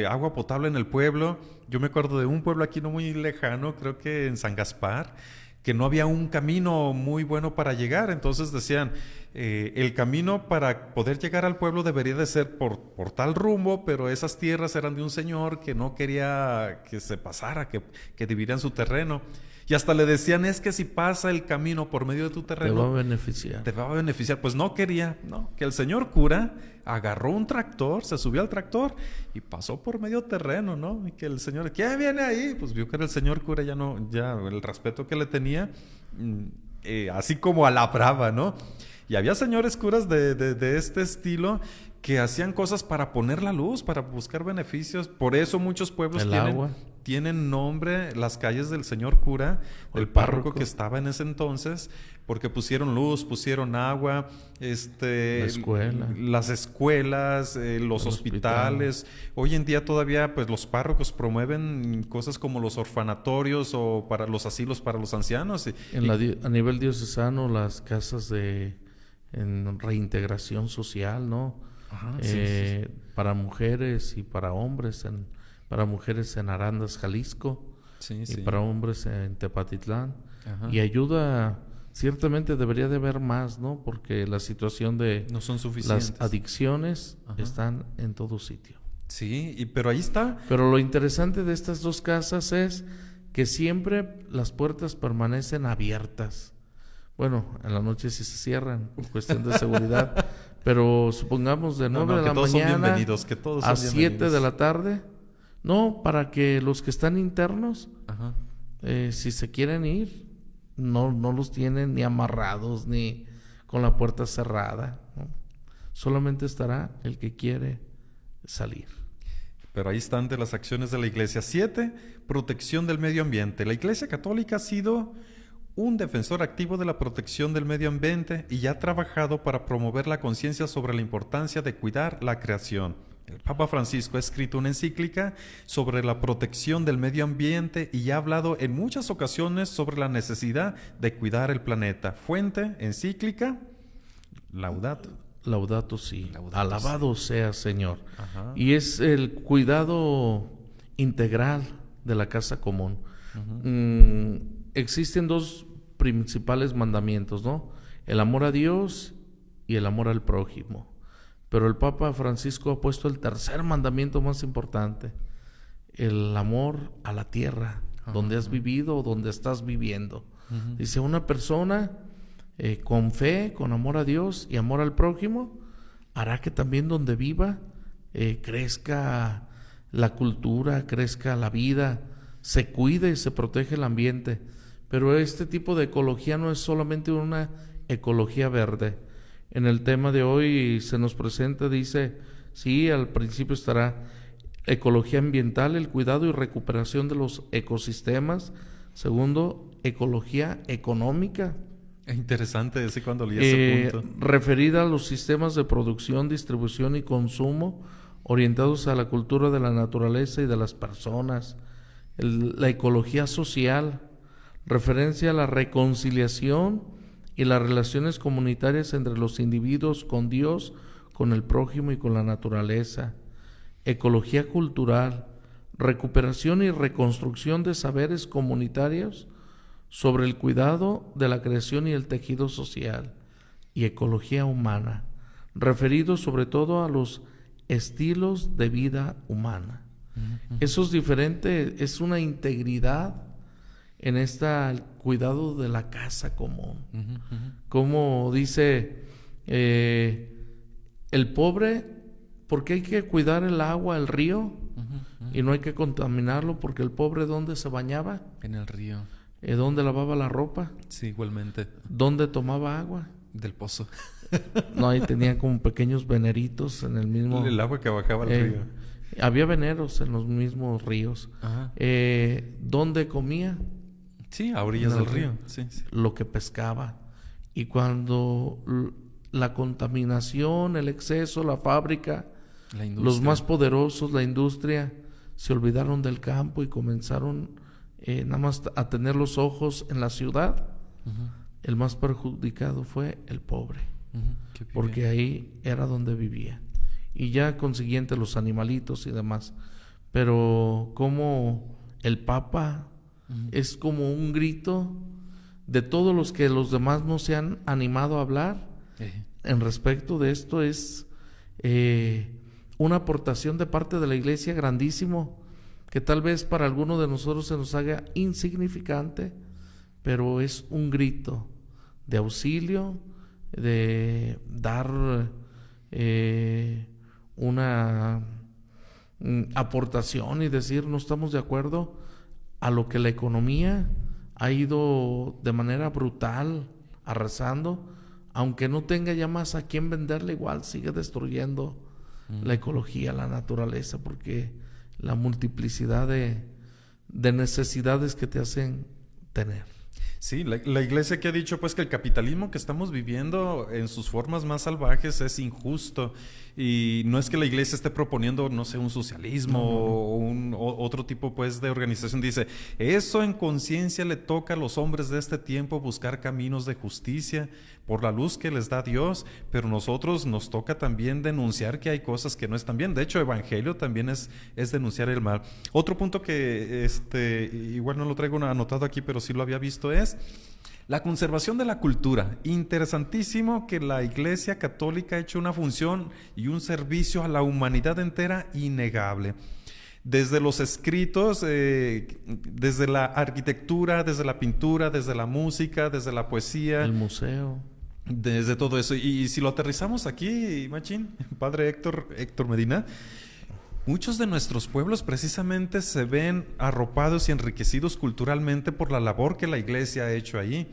[SPEAKER 1] agua potable en el pueblo. Yo me acuerdo de un pueblo aquí no muy lejano, creo que en San Gaspar, que no había un camino muy bueno para llegar. Entonces decían, el camino para poder llegar al pueblo debería de ser por tal rumbo, pero esas tierras eran de un señor que no quería que se pasara, que dividieran su terreno. Y hasta le decían, es que si pasa el camino por medio de tu terreno...
[SPEAKER 2] Te va a beneficiar.
[SPEAKER 1] Te va a beneficiar. Pues no quería, ¿no? Que el señor cura agarró un tractor, se subió al tractor y pasó por medio terreno, ¿no? Y que el señor, ¿quién viene ahí? Pues vio que era el señor cura, ya el respeto que le tenía, así como a la brava, ¿no? Y había señores curas de este estilo que hacían cosas para poner la luz, para buscar beneficios. Por eso muchos pueblos tienen nombre, las calles del señor cura, del párroco que estaba en ese entonces, porque pusieron luz, pusieron agua, las escuelas, los hospitales. Hoy en día todavía pues los párrocos promueven cosas como los orfanatorios o para los asilos para los ancianos.
[SPEAKER 2] A nivel diocesano, las casas en reintegración social, ¿no? Ajá, sí. Para mujeres y para hombres, para mujeres en Arandas, Jalisco, y para hombres en Tepatitlán. Ajá. Y ayuda, ciertamente debería de haber más, ¿no? Porque la situación de
[SPEAKER 1] no son suficientes.
[SPEAKER 2] Las adicciones están en todo sitio.
[SPEAKER 1] Sí, pero ahí está.
[SPEAKER 2] Pero lo interesante de estas dos casas es que siempre las puertas permanecen abiertas. Bueno, en la noche sí se cierran por cuestión de seguridad, pero supongamos de 9 de la mañana a 7 de la tarde, no, para que los que están internos, si se quieren ir, no los tienen ni amarrados ni con la puerta cerrada, ¿no? Solamente estará el que quiere salir.
[SPEAKER 1] Pero ahí están de las acciones de la iglesia. 7, protección del medio ambiente. La iglesia católica ha sido un defensor activo de la protección del medio ambiente y ha trabajado para promover la conciencia sobre la importancia de cuidar la creación. El Papa Francisco ha escrito una encíclica sobre la protección del medio ambiente y ha hablado en muchas ocasiones sobre la necesidad de cuidar el planeta. Fuente, encíclica Laudato.
[SPEAKER 2] Laudato si.
[SPEAKER 1] Laudato
[SPEAKER 2] Alabado sea Señor.
[SPEAKER 1] Ajá.
[SPEAKER 2] Y es el cuidado integral de la casa común. Existen dos principales mandamientos, ¿no? El amor a Dios y el amor al prójimo. Pero el Papa Francisco ha puesto el tercer mandamiento más importante: el amor a la tierra, donde has vivido o donde estás viviendo. Dice, una persona con fe, con amor a Dios y amor al prójimo, hará que también donde viva crezca la cultura, crezca la vida, se cuide y se protege el ambiente. Pero este tipo de ecología no es solamente una ecología verde. En el tema de hoy se nos presenta, dice, sí, al principio estará ecología ambiental, el cuidado y recuperación de los ecosistemas. Segundo, ecología económica.
[SPEAKER 1] Es interesante ese cuando leí ese punto.
[SPEAKER 2] Referida a los sistemas de producción, distribución y consumo orientados a la cultura de la naturaleza y de las personas. La ecología social, referencia a la reconciliación y las relaciones comunitarias entre los individuos con Dios, con el prójimo y con la naturaleza. Ecología cultural, recuperación y reconstrucción de saberes comunitarios sobre el cuidado de la creación y el tejido social. Y ecología humana, referido sobre todo a los estilos de vida humana. Eso es diferente, es una integridad en el cuidado de la casa común. Como dice el pobre, porque hay que cuidar el agua, el río, y no hay que contaminarlo, porque el pobre, ¿dónde se bañaba?
[SPEAKER 1] En el río.
[SPEAKER 2] ¿Dónde lavaba la ropa?
[SPEAKER 1] Sí, igualmente.
[SPEAKER 2] ¿Dónde tomaba agua?
[SPEAKER 1] Del pozo.
[SPEAKER 2] No, ahí tenía como pequeños veneritos en el mismo...
[SPEAKER 1] El agua que bajaba al río.
[SPEAKER 2] Había veneros en los mismos ríos. ¿Dónde comía?
[SPEAKER 1] Sí, a orillas del río. Sí, sí.
[SPEAKER 2] Lo que pescaba. Y cuando la contaminación, el exceso, la fábrica, los más poderosos, la industria, se olvidaron del campo y comenzaron nada más a tener los ojos en la ciudad, el más perjudicado fue el pobre, porque ahí era donde vivía. Y ya consiguiente los animalitos y demás. Pero como el Papa es como un grito de todos los que los demás no se han animado a hablar en respecto de esto, es una aportación de parte de la Iglesia grandísimo, que tal vez para alguno de nosotros se nos haga insignificante, pero es un grito de auxilio, de dar una aportación y decir, no estamos de acuerdo a lo que la economía ha ido de manera brutal arrasando, aunque no tenga ya más a quién venderle, igual sigue destruyendo la ecología, la naturaleza, porque la multiplicidad de necesidades que te hacen tener.
[SPEAKER 1] Sí, la Iglesia que ha dicho pues que el capitalismo que estamos viviendo en sus formas más salvajes es injusto, y no es que la Iglesia esté proponiendo, no sé, un socialismo o otro tipo pues de organización. Dice, eso en conciencia le toca a los hombres de este tiempo buscar caminos de justicia por la luz que les da Dios, pero nosotros nos toca también denunciar que hay cosas que no están bien. De hecho, evangelio también es denunciar el mal. Otro punto que igual no lo traigo anotado aquí, pero sí lo había visto, es la conservación de la cultura. Interesantísimo que la Iglesia Católica ha hecho una función y un servicio a la humanidad entera innegable. Desde los escritos, desde la arquitectura, desde la pintura, desde la música, desde la poesía.
[SPEAKER 2] El museo.
[SPEAKER 1] Desde todo eso. Y si lo aterrizamos aquí, Machín, padre Héctor Medina, muchos de nuestros pueblos precisamente se ven arropados y enriquecidos culturalmente por la labor que la Iglesia ha hecho ahí.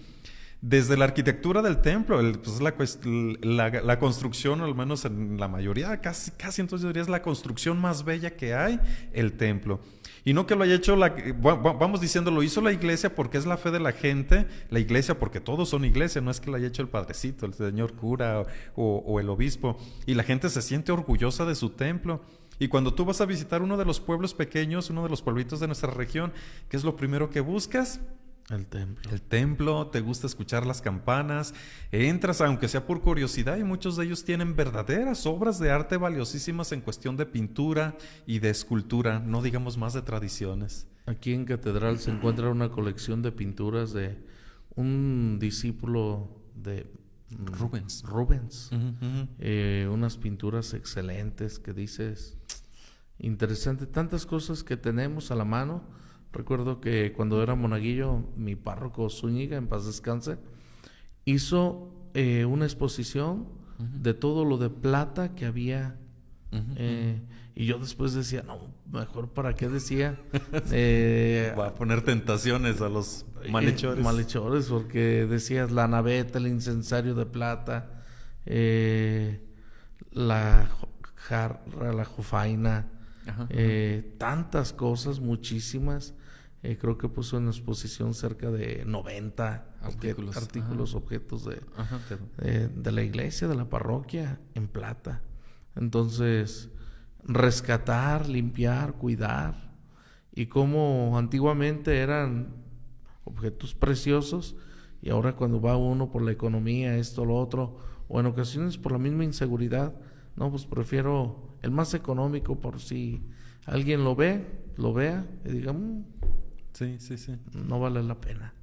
[SPEAKER 1] Desde la arquitectura del templo, la construcción, al menos en la mayoría, casi entonces diría, es la construcción más bella que hay, el templo. Y no que lo haya hecho, vamos diciendo, lo hizo la Iglesia porque es la fe de la gente, la Iglesia porque todos son Iglesia, no es que lo haya hecho el padrecito, el señor cura o el obispo. Y la gente se siente orgullosa de su templo. Y cuando tú vas a visitar uno de los pueblos pequeños, uno de los pueblitos de nuestra región, ¿qué es lo primero que buscas? El templo, te gusta escuchar las campanas, entras aunque sea por curiosidad y muchos de ellos tienen verdaderas obras de arte valiosísimas en cuestión de pintura y de escultura, no digamos más de tradiciones.
[SPEAKER 2] Aquí en Catedral se encuentra una colección de pinturas de un discípulo de
[SPEAKER 1] Rubens.
[SPEAKER 2] Unas pinturas excelentes que dices, interesante, tantas cosas que tenemos a la mano. Recuerdo que cuando era monaguillo, mi párroco Zúñiga, en paz descanse, hizo una exposición de todo lo de plata que había. Y yo después decía, no, mejor para qué decía.
[SPEAKER 1] Va a poner tentaciones a los malhechores.
[SPEAKER 2] Malhechores, porque decías la naveta, el incensario de plata, la jarra, la jofaina, tantas cosas, muchísimas. Creo que puso en exposición cerca de 90 artículos, objetos de la iglesia, de la parroquia, en plata. Entonces, rescatar, limpiar, cuidar, y como antiguamente eran objetos preciosos, y ahora cuando va uno por la economía, esto, lo otro, o en ocasiones por la misma inseguridad, no, pues prefiero el más económico por si alguien lo vea y diga,
[SPEAKER 1] sí,
[SPEAKER 2] no vale la pena.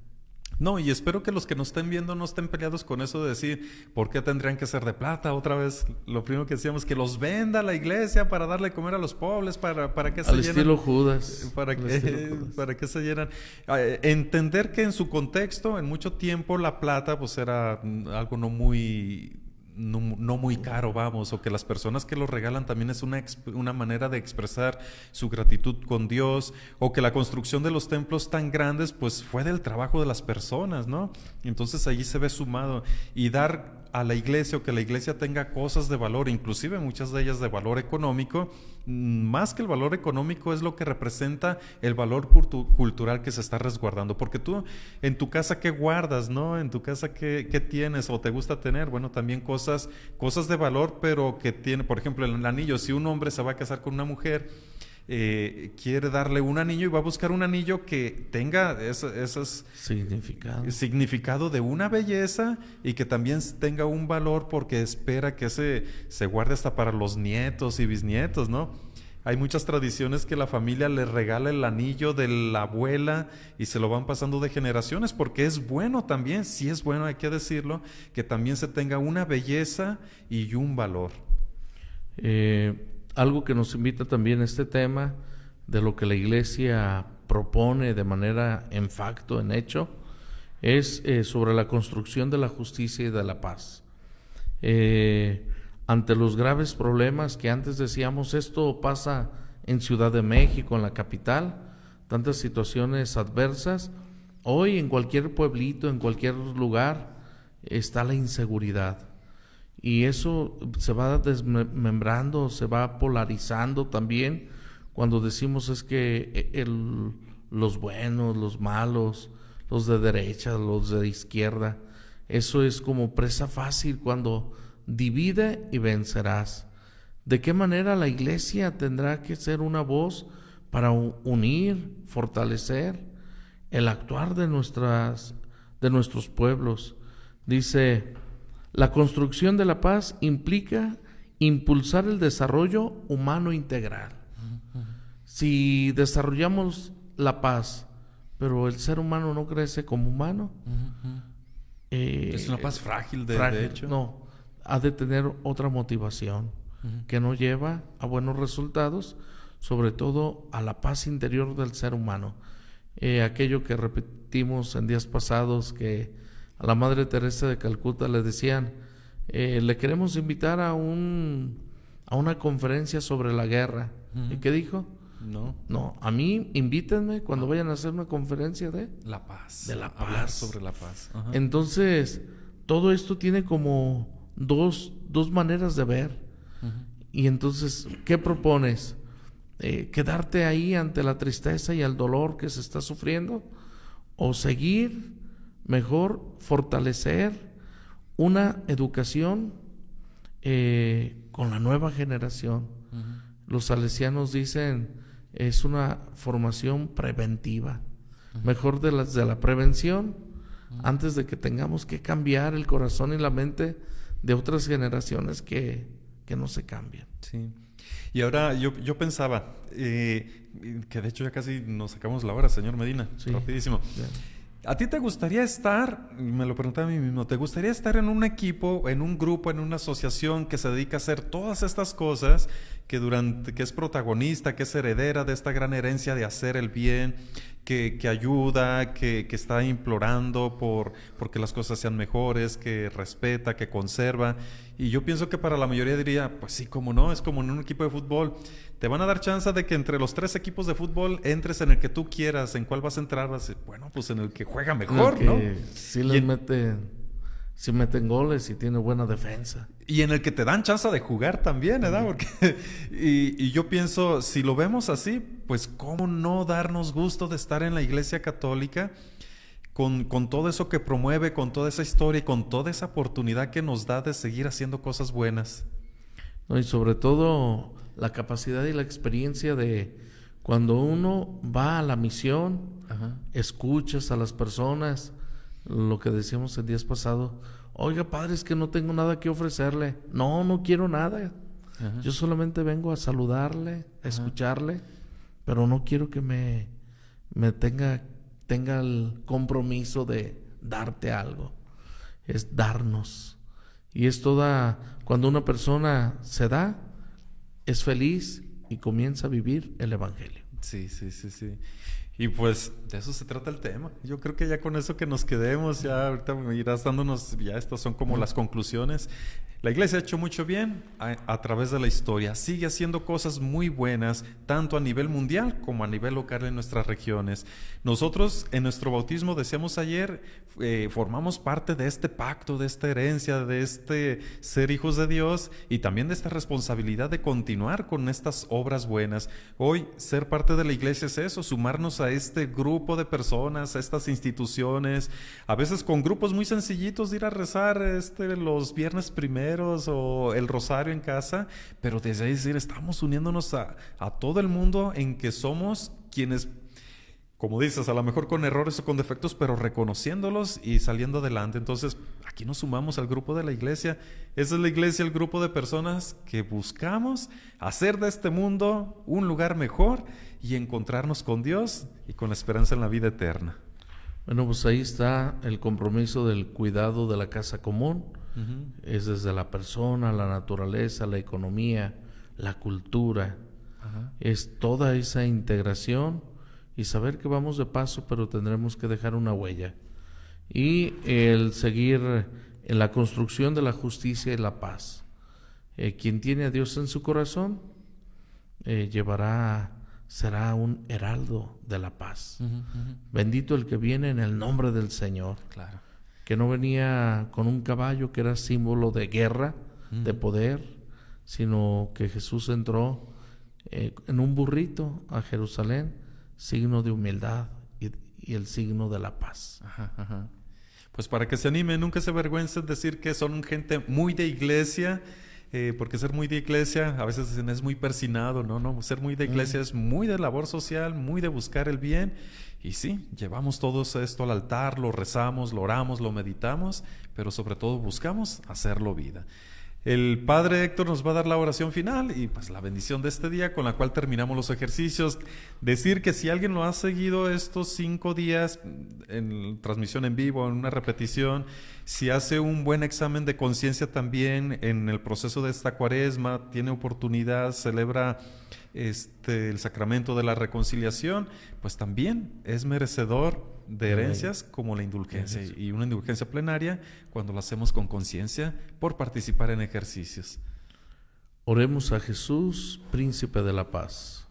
[SPEAKER 1] No, y espero que los que nos estén viendo no estén peleados con eso de decir, ¿por qué tendrían que ser de plata? Otra vez, lo primero que decíamos, que los venda la iglesia para darle comer a los pobres, para que se llenen.
[SPEAKER 2] Al estilo Judas.
[SPEAKER 1] Para que se llenan. Entender que en su contexto, en mucho tiempo, la plata pues era algo no muy caro, vamos, o que las personas que lo regalan también es una manera de expresar su gratitud con Dios, o que la construcción de los templos tan grandes pues fue del trabajo de las personas, ¿no? Entonces allí se ve sumado, y dar a la iglesia, o que la iglesia tenga cosas de valor, inclusive muchas de ellas de valor económico, más que el valor económico es lo que representa el valor cultural que se está resguardando, porque tú en tu casa ¿qué guardas, no? En tu casa ¿qué tienes o te gusta tener? Bueno, también cosas de valor, pero que tiene, por ejemplo, el anillo. Si un hombre se va a casar con una mujer, quiere darle un anillo y va a buscar un anillo que tenga esos significado de una belleza, y que también tenga un valor, porque espera que se guarde hasta para los nietos y bisnietos, ¿no? Hay muchas tradiciones que la familia le regala el anillo de la abuela y se lo van pasando de generaciones, porque es bueno también, sí es bueno, hay que decirlo, que también se tenga una belleza y un valor.
[SPEAKER 2] Algo que nos invita también a este tema de lo que la iglesia propone de manera en facto, en hecho, es sobre la construcción de la justicia y de la paz. Ante los graves problemas que antes decíamos, esto pasa en Ciudad de México, en la capital, tantas situaciones adversas, hoy en cualquier pueblito, en cualquier lugar, está la inseguridad. Y eso se va desmembrando, se va polarizando también, cuando decimos es que los buenos, los malos, los de derecha, los de izquierda, eso es como presa fácil cuando divide y vencerás. ¿De qué manera la iglesia tendrá que ser una voz para unir, fortalecer el actuar de nuestros pueblos? Dice, la construcción de la paz implica impulsar el desarrollo humano integral. Si desarrollamos la paz, pero el ser humano no crece como humano,
[SPEAKER 1] es una paz frágil, de hecho.
[SPEAKER 2] No, ha de tener otra motivación que no lleva a buenos resultados, sobre todo a la paz interior del ser humano. Aquello que repetimos en días pasados, que a la Madre Teresa de Calcuta le decían, le queremos invitar a una conferencia sobre la guerra. ¿Y qué dijo? No, a mí invítenme cuando vayan a hacer una conferencia de
[SPEAKER 1] la paz.
[SPEAKER 2] De la paz.
[SPEAKER 1] Hablar sobre la paz.
[SPEAKER 2] Entonces, todo esto tiene como dos maneras de ver. Y entonces, ¿qué propones? ¿Quedarte ahí ante la tristeza y el dolor que se está sufriendo? ¿O seguir, mejor fortalecer una educación con la nueva generación? Los salesianos dicen, es una formación preventiva. Mejor de la prevención, antes de que tengamos que cambiar el corazón y la mente de otras generaciones que no se cambian.
[SPEAKER 1] Sí. Y ahora yo pensaba, que de hecho ya casi nos sacamos la hora, señor Medina,
[SPEAKER 2] Sí.
[SPEAKER 1] rapidísimo.
[SPEAKER 2] Bien.
[SPEAKER 1] ¿A ti te gustaría estar, me lo preguntaba a mí mismo, te gustaría estar en un equipo, en un grupo, en una asociación que se dedica a hacer todas estas cosas, que es protagonista, que es heredera de esta gran herencia de hacer el bien, que ayuda, que está implorando porque las cosas sean mejores, que respeta, que conserva? Y yo pienso que para la mayoría diría, pues sí, cómo no, es como en un equipo de fútbol. Te van a dar chance de que entre los 3 equipos de fútbol entres en el que tú quieras. ¿En cuál vas a entrar? Bueno, pues en el que juega mejor, ¿no?
[SPEAKER 2] Sí meten goles y tiene buena defensa.
[SPEAKER 1] Y en el que te dan chance de jugar también, ¿verdad? Porque, y yo pienso, si lo vemos así, pues cómo no darnos gusto de estar en la Iglesia Católica con todo eso que promueve, con toda esa historia y con toda esa oportunidad que nos da de seguir haciendo cosas buenas.
[SPEAKER 2] ¿No? Y sobre todo la capacidad y la experiencia de cuando uno va a la misión, escuchas a las personas, lo que decíamos el día pasado, oiga, padre, es que no tengo nada que ofrecerle. No quiero nada. Yo solamente vengo a saludarle, a escucharle, pero no quiero que me tenga el compromiso de darte algo. Es darnos. Y es cuando una persona se da, es feliz y comienza a vivir el Evangelio.
[SPEAKER 1] Sí. Y pues de eso se trata el tema. Yo creo que ya con eso que nos quedemos, ya ahorita me irás dándonos, ya estas son como las conclusiones. La Iglesia ha hecho mucho bien a través de la historia. Sigue haciendo cosas muy buenas, tanto a nivel mundial como a nivel local en nuestras regiones. Nosotros en nuestro bautismo, decíamos ayer, formamos parte de este pacto, de esta herencia, de este ser hijos de Dios y también de esta responsabilidad de continuar con estas obras buenas. Hoy ser parte de la Iglesia es eso, sumarnos a este grupo de personas, a estas instituciones, a veces con grupos muy sencillitos de ir a rezar los viernes primeros o el rosario en casa, pero desde ahí decir, estamos uniéndonos a todo el mundo en que somos quienes, como dices, a lo mejor con errores o con defectos, pero reconociéndolos y saliendo adelante. Entonces, aquí nos sumamos al grupo de la Iglesia. Esa es la Iglesia, el grupo de personas que buscamos hacer de este mundo un lugar mejor y encontrarnos con Dios y con la esperanza en la vida eterna.
[SPEAKER 2] Bueno, pues ahí está el compromiso del cuidado de la casa común. Es desde la persona, la naturaleza, la economía, la cultura. Es toda esa integración y saber que vamos de paso, pero tendremos que dejar una huella. Y el seguir en la construcción de la justicia y la paz. Quien tiene a Dios en su corazón será un heraldo de la paz. Bendito el que viene en el nombre del Señor.
[SPEAKER 1] Claro.
[SPEAKER 2] Que no venía con un caballo que era símbolo de guerra, de poder, sino que Jesús entró en un burrito a Jerusalén, signo de humildad y el signo de la paz.
[SPEAKER 1] Pues para que se animen, nunca se avergüencen de decir que son gente muy de iglesia, porque ser muy de iglesia a veces dicen es muy persinado, no, ser muy de iglesia es muy de labor social, muy de buscar el bien. Y sí, llevamos todo esto al altar, lo rezamos, lo oramos, lo meditamos, pero sobre todo buscamos hacerlo vida. El Padre Héctor nos va a dar la oración final y pues la bendición de este día con la cual terminamos los ejercicios. Decir que si alguien lo ha seguido estos 5 días en transmisión en vivo, en una repetición, si hace un buen examen de conciencia también en el proceso de esta cuaresma, tiene oportunidad, celebra el sacramento de la reconciliación, pues también es merecedor de herencias como la indulgencia, y una indulgencia plenaria cuando la hacemos con conciencia por participar en ejercicios.
[SPEAKER 2] Oremos a Jesús, príncipe de la paz.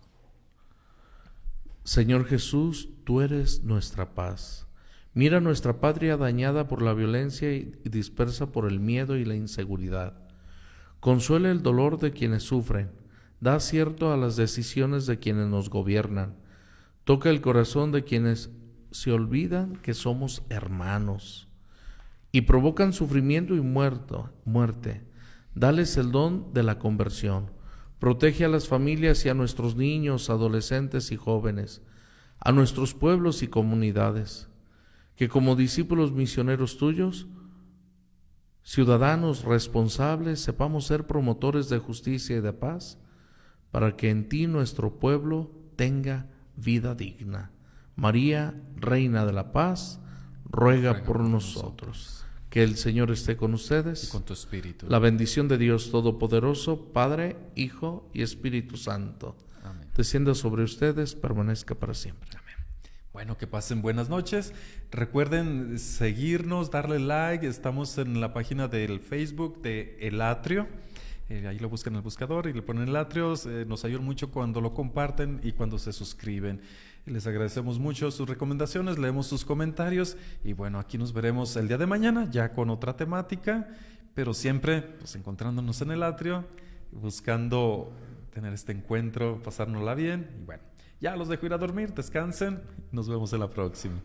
[SPEAKER 2] Señor Jesús, tú eres nuestra paz. Mira nuestra patria dañada por la violencia y dispersa por el miedo y la inseguridad. Consuela el dolor de quienes sufren. Da acierto a las decisiones de quienes nos gobiernan. Toca el corazón de quienes se olvidan que somos hermanos y provocan sufrimiento y muerte. Dales el don de la conversión. Protege a las familias y a nuestros niños, adolescentes y jóvenes. a nuestros pueblos y comunidades, que como discípulos misioneros tuyos, ciudadanos responsables, sepamos ser promotores de justicia y de paz, para que en ti nuestro pueblo tenga vida digna. María, Reina de la Paz, ruega por nosotros. Que el Señor esté con ustedes.
[SPEAKER 1] Y con tu espíritu.
[SPEAKER 2] La bendición de Dios Todopoderoso, Padre, Hijo y Espíritu Santo,
[SPEAKER 1] Amén.
[SPEAKER 2] descienda sobre ustedes, permanezca para siempre.
[SPEAKER 1] Amén. Bueno, que pasen buenas noches. Recuerden seguirnos, darle like. Estamos en la página del Facebook de El Atrio. Ahí lo buscan en el buscador y le ponen El Atrio. Nos ayudan mucho cuando lo comparten y cuando se suscriben. Les agradecemos mucho sus recomendaciones, leemos sus comentarios y bueno, aquí nos veremos el día de mañana ya con otra temática, pero siempre pues encontrándonos en El Atrio, buscando tener este encuentro, pasárnosla bien y bueno, ya los dejo ir a dormir, descansen, nos vemos en la próxima.